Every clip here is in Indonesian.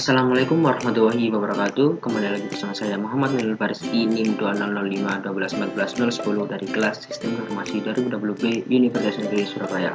Assalamualaikum warahmatullahi wabarakatuh. Kembali lagi bersama saya Muhammad Minul Fariski, NIM 2005 12 14 010 dari kelas Sistem Informasi 2020B Universitas Negeri Surabaya.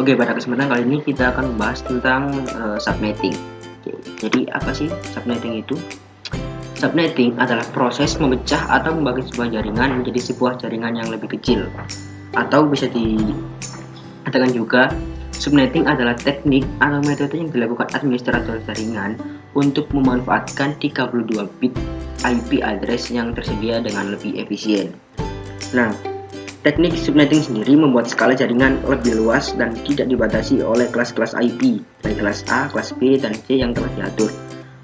Oke, pada kesempatan kali ini kita akan membahas tentang subnetting. Jadi apa sih subnetting itu? Subnetting adalah proses memecah atau membagi sebuah jaringan menjadi sebuah jaringan yang lebih kecil. Atau bisa dikatakan juga, subnetting adalah teknik atau metode yang dilakukan administrator jaringan untuk memanfaatkan 32 bit IP address yang tersedia dengan lebih efisien. Nah, teknik subnetting sendiri membuat skala jaringan lebih luas dan tidak dibatasi oleh kelas-kelas IP, baik kelas A, kelas B, dan C yang telah diatur.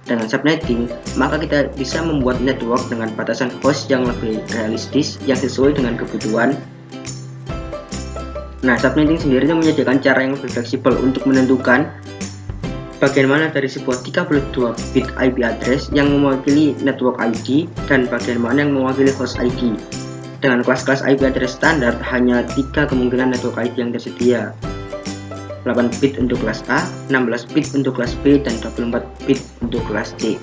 Dengan subnetting, maka kita bisa membuat network dengan batasan host yang lebih realistis yang sesuai dengan kebutuhan. Nah, subnetting sendiri menyediakan cara yang lebih fleksibel untuk menentukan bagian mana dari sebuah 32 bit IP address yang mewakili network ID dan bagian mana yang mewakili host ID. Dengan kelas-kelas IP address standar, hanya 3 kemungkinan network ID yang tersedia. 8 bit untuk kelas A, 16 bit untuk kelas B, dan 24 bit untuk kelas C.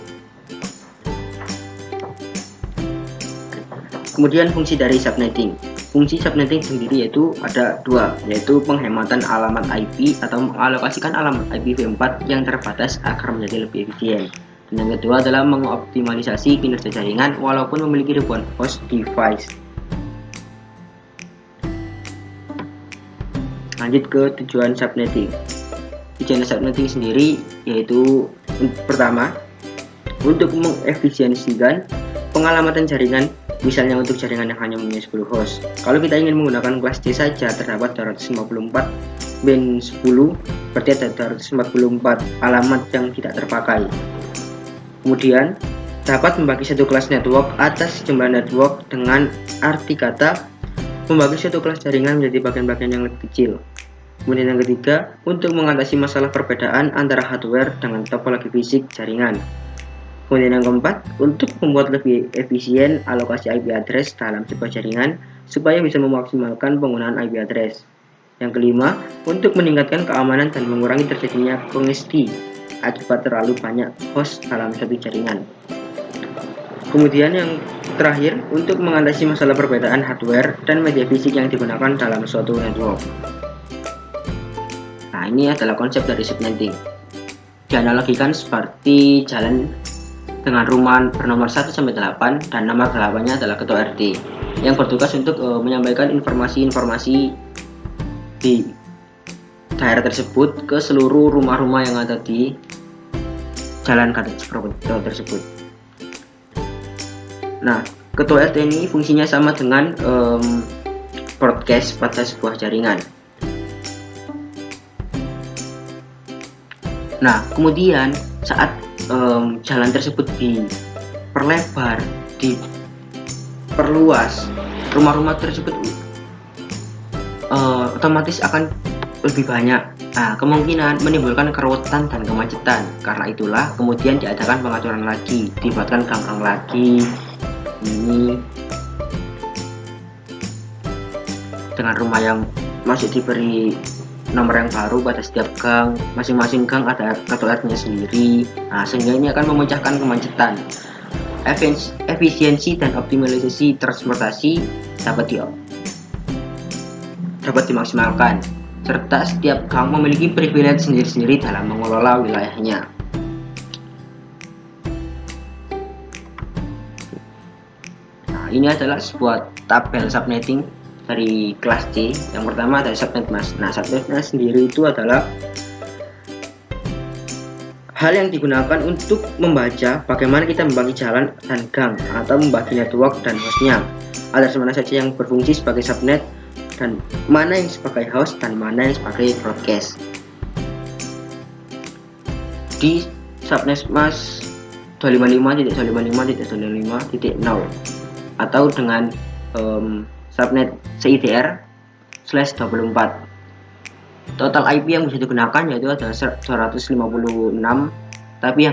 Kemudian fungsi dari subnetting. Fungsi subnetting sendiri yaitu ada dua, yaitu penghematan alamat IP atau mengalokasikan alamat IPv4 yang terbatas agar menjadi lebih efisien. Dan yang kedua adalah mengoptimalisasi kinerja jaringan walaupun memiliki ribuan host device. Lanjut ke tujuan subnetting. Tujuan subnetting sendiri yaitu pertama, untuk mengefisiensikan pengalamatan jaringan. Misalnya untuk jaringan yang hanya mempunyai 10 host. Kalau kita ingin menggunakan kelas C saja terdapat 254 bin 10, berarti ada 244 alamat yang tidak terpakai. Kemudian dapat membagi satu kelas network atas jumlah network dengan arti kata membagi satu kelas jaringan menjadi bagian-bagian yang lebih kecil. Kemudian yang ketiga, untuk mengatasi masalah perbedaan antara hardware dengan topologi fisik jaringan. Kemudian yang keempat, untuk membuat lebih efisien alokasi IP address dalam sebuah jaringan supaya bisa memaksimalkan penggunaan IP address. Yang kelima, untuk meningkatkan keamanan dan mengurangi terjadinya kongesti akibat terlalu banyak host dalam satu jaringan. Kemudian yang terakhir, untuk mengatasi masalah perbedaan hardware dan media fisik yang digunakan dalam suatu network. Nah, ini adalah konsep dari subnetting. Dianalogikan seperti jalan dengan rumah bernomor 1-8 dan nomor 8-nya adalah ketua RT yang bertugas untuk menyampaikan informasi-informasi di daerah tersebut ke seluruh rumah-rumah yang ada di jalan tersebut. Nah, ketua RT ini fungsinya sama dengan broadcast pada sebuah jaringan. Nah, kemudian saat jalan tersebut diperlebar, diperluas, rumah-rumah tersebut otomatis akan lebih banyak. Nah, kemungkinan menimbulkan keruwetan dan kemacetan. Karena itulah kemudian diadakan pengaturan lagi, dibuatkan gang-gang lagi. Ini dengan rumah yang masih diberi nomor yang baru pada setiap gang, masing-masing gang ada ketua RT-nya sendiri. Nah, sehingga ini akan memecahkan kemacetan. Efisiensi dan optimalisasi transportasi dapat dimaksimalkan, serta setiap gang memiliki privilege sendiri-sendiri dalam mengelola wilayahnya. Nah, ini adalah sebuah tabel subnetting dari kelas C. Yang pertama ada subnet mask. Nah, subnet mask sendiri itu adalah hal yang digunakan untuk membaca bagaimana kita membagi jalan dan gang atau membagi network dan hostnya. Address mana saja yang berfungsi sebagai subnet dan mana yang sebagai host dan mana yang sebagai broadcast. Di subnet mask 255.255.255.0 atau dengan subnet CIDR/24. Total IP yang bisa digunakan yaitu ada 256, tapi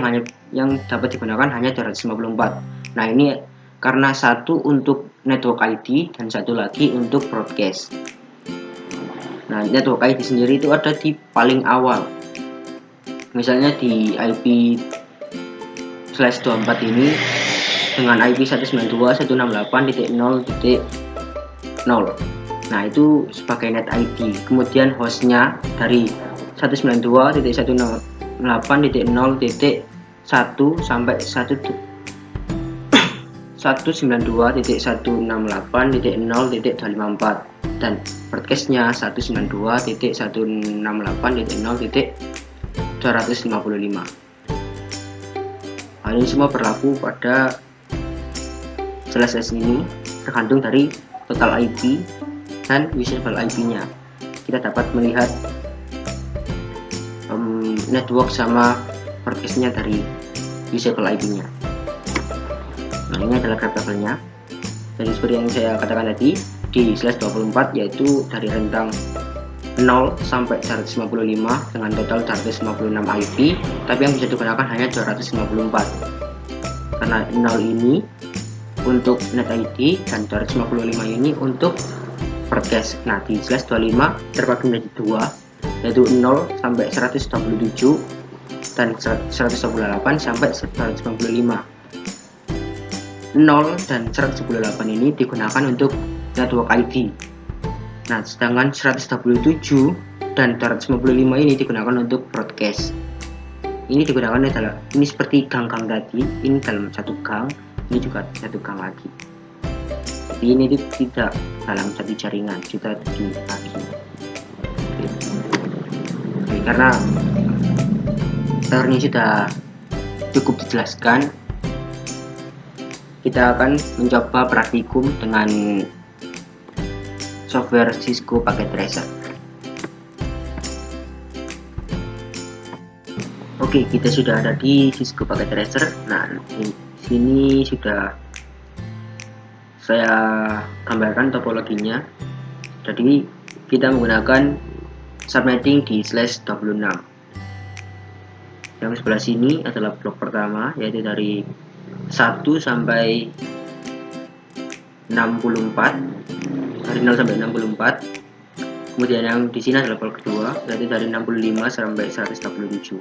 yang dapat digunakan hanya 254. Nah, ini karena satu untuk network ID dan satu lagi untuk broadcast. Nah, network ID sendiri itu ada di paling awal. Misalnya di IP /24 ini dengan IP 192.168.0.0. Nah, itu sebagai net ID. Kemudian hostnya dari 192.168.0.1 sampai 192.168.0.254 dan broadcastnya 192.168.0.255. Hal ini semua berlaku pada /s ini tergantung dari total IP dan usable IP-nya. Kita dapat melihat network sama broadcast-nya dari usable IP-nya. Nah, ini adalah graph tabelnya. Jadi seperti yang saya katakan tadi, di /24 yaitu dari rentang 0 sampai 155 dengan total 156 IP, tapi yang bisa digunakan hanya 254 karena 0 ini untuk net ID dan 255 ini untuk broadcast. Nah, di /25 terbagi menjadi dua, yaitu 0 sampai 127 dan 128 sampai 195. 0 dan 128 ini digunakan untuk network ID. Nah, sedangkan 127 dan 255 ini digunakan untuk broadcast. Ini digunakan adalah ini seperti gang-gang tadi, ini dalam satu gang, ini juga satu gang lagi. Jadi ini tidak dalam satu jaringan, juga dibagi. Oke, karena teorinya sudah cukup dijelaskan, kita akan mencoba praktikum dengan software Cisco Packet Tracer. Oke, kita sudah ada di Cisco Packet Tracer. Nah, di sini sudah saya gambarkan topologinya. Jadi kita menggunakan subnetting di /26. Yang sebelah sini adalah blok pertama, yaitu dari 1 sampai 64, dari 0 sampai 64. Kemudian yang di sini adalah blok kedua, yaitu dari 65 sampai 167.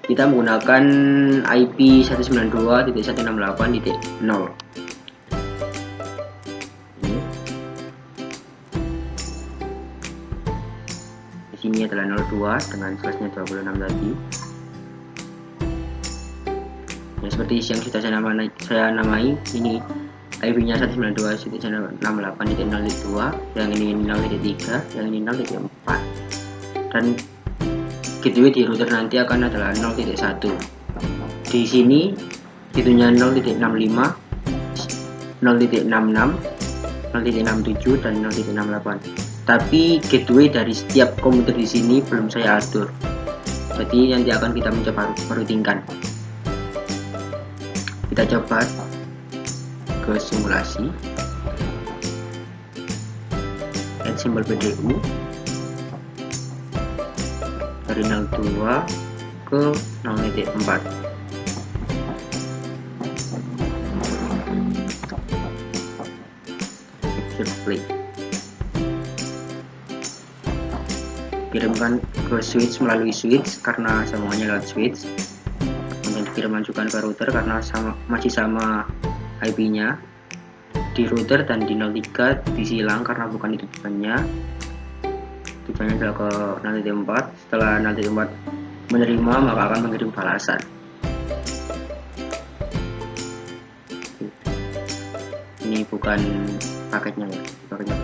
Kita menggunakan IP 192.168.0. Di sini adalah 02 dengan slashnya 26 tadi. Ya, seperti yang sudah saya namai, ini IP-nya 192.168.0.2, yang ini 0.3, yang ini 0.4, dan gateway di router nanti akan adalah 0.1. Di sini itunya 0.65, 0.66, 0.67 dan 0.68. Tapi gateway dari setiap komputer di sini belum saya atur. Jadi nanti akan kita mencoba merutinkan. Kita coba ke simulasi. Add simbol PDU dari 02 ke 0.4. Play. Kirimkan ke switch melalui switch karena semuanya lewat switch. Kemudian dikirimkan ke router karena masih sama IP-nya. Di router dan di 03 disilang karena bukan itu tujuannya. Tujuannya adalah ke 0.4. Setelah 0.4 menerima, maka akan mengirim balasan. Ini bukan paketnya ya, paketnya.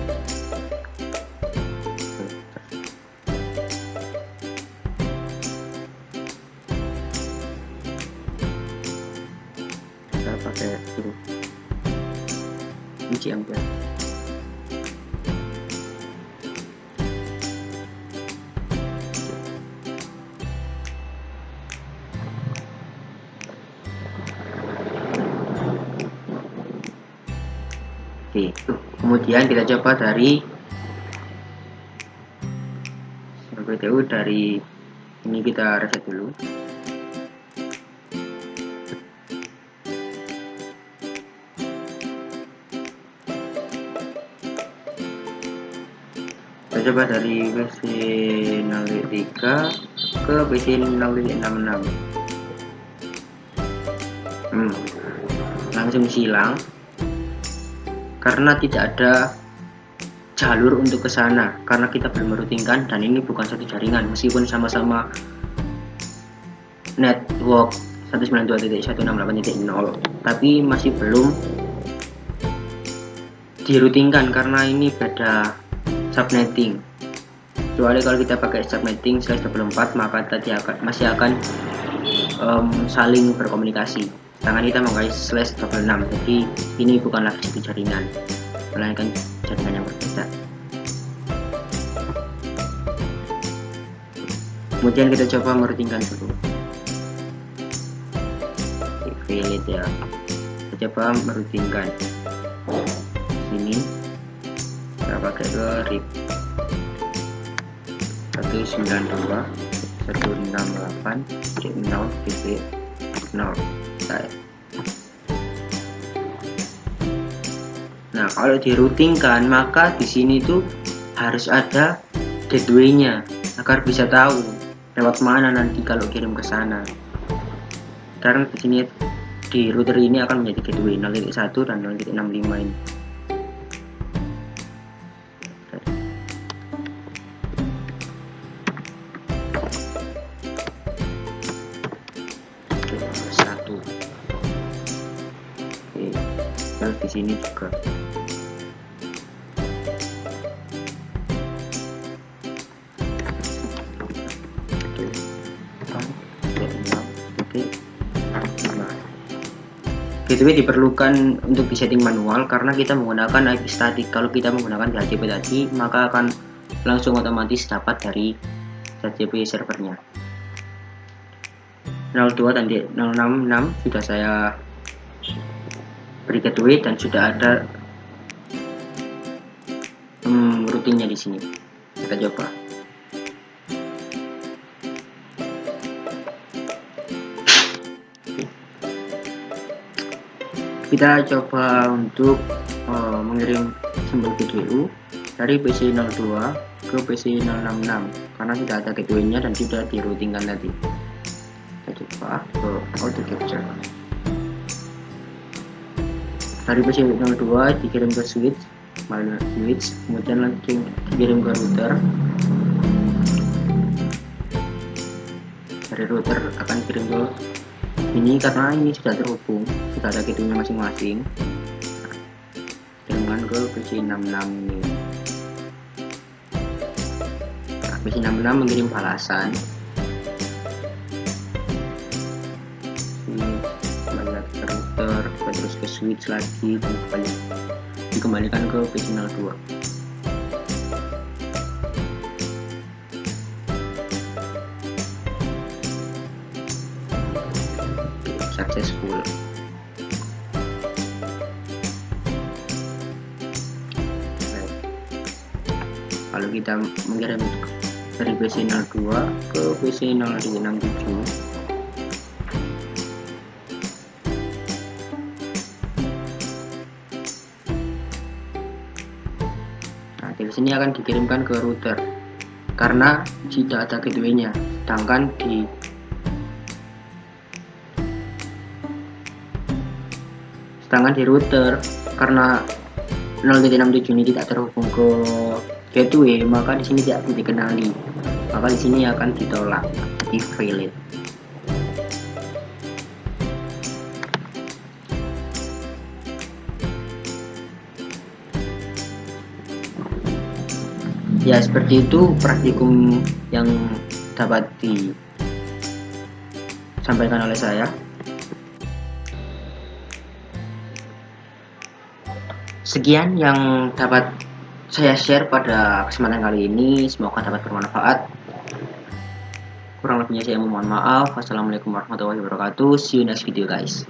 Kita pakai huruf kunci ampere. Oke, kemudian kita coba dari PTU. Dari ini kita reset dulu. Kita coba dari versi 0.3 ke PC 0.66. Langsung silang karena tidak ada jalur untuk ke sana, karena kita belum merutingkan dan ini bukan satu jaringan meskipun sama-sama network 192.168.0, tapi masih belum dirutingkan karena ini beda subnetting. Kecuali kalau kita pakai subnetting /24, maka tadi masih akan saling berkomunikasi. Sedangkan kita memakai /26, jadi ini bukanlah satu jaringan, melainkan jaringan yang berbeda. Kemudian kita coba merutingkan dulu. Filit ya, kita coba merutingkan. Sini kita pakai ke RIP 192.168.0.0. Nah, kalau dirutingkan maka di sini tuh harus ada gateway-nya agar bisa tahu lewat mana nanti kalau kirim ke sana. Karena di sini di router ini akan menjadi gateway 0.1 dan 0.65 ini. Terus di sini juga gateway diperlukan untuk disetting manual karena kita menggunakan IP static. Kalau kita menggunakan DHCP tadi, maka akan langsung otomatis dapat dari DHCP servernya. 02 dan 066 sudah saya beri gateway dan sudah ada routingnya di sini. Kita coba. Kita coba untuk mengirim simbol GDU dari PC 02 ke PC 066 karena sudah ada gateway-nya dan sudah diroutingkan tadi. Kita coba ke auto capture. Dari PC 02 dikirim ke switch, kemudian langsung dikirim ke router. Dari router akan kirim ke ini karena ini sudah terhubung, sudah ada gateway-nya masing-masing. Kirimkan ke PC 66 ini. Nah, PC 66 mengirim balasan. Terus ke switch lagi dan dikembalikan ke PC 02. Successful. Kalau kita mengirim dari PC 02 ke PC 067, di sini akan dikirimkan ke router karena tidak ada gateway-nya, sedangkan di router karena 0.67 ini tidak terhubung ke gateway, maka di sini tidak dikenali, maka di sini akan ditolak, di failed. Ya, seperti itu praktikum yang dapat disampaikan oleh saya. Sekian yang dapat saya share pada kesempatan kali ini, semoga dapat bermanfaat. Kurang lebihnya saya mohon maaf. Wassalamualaikum warahmatullahi wabarakatuh. See you next video guys.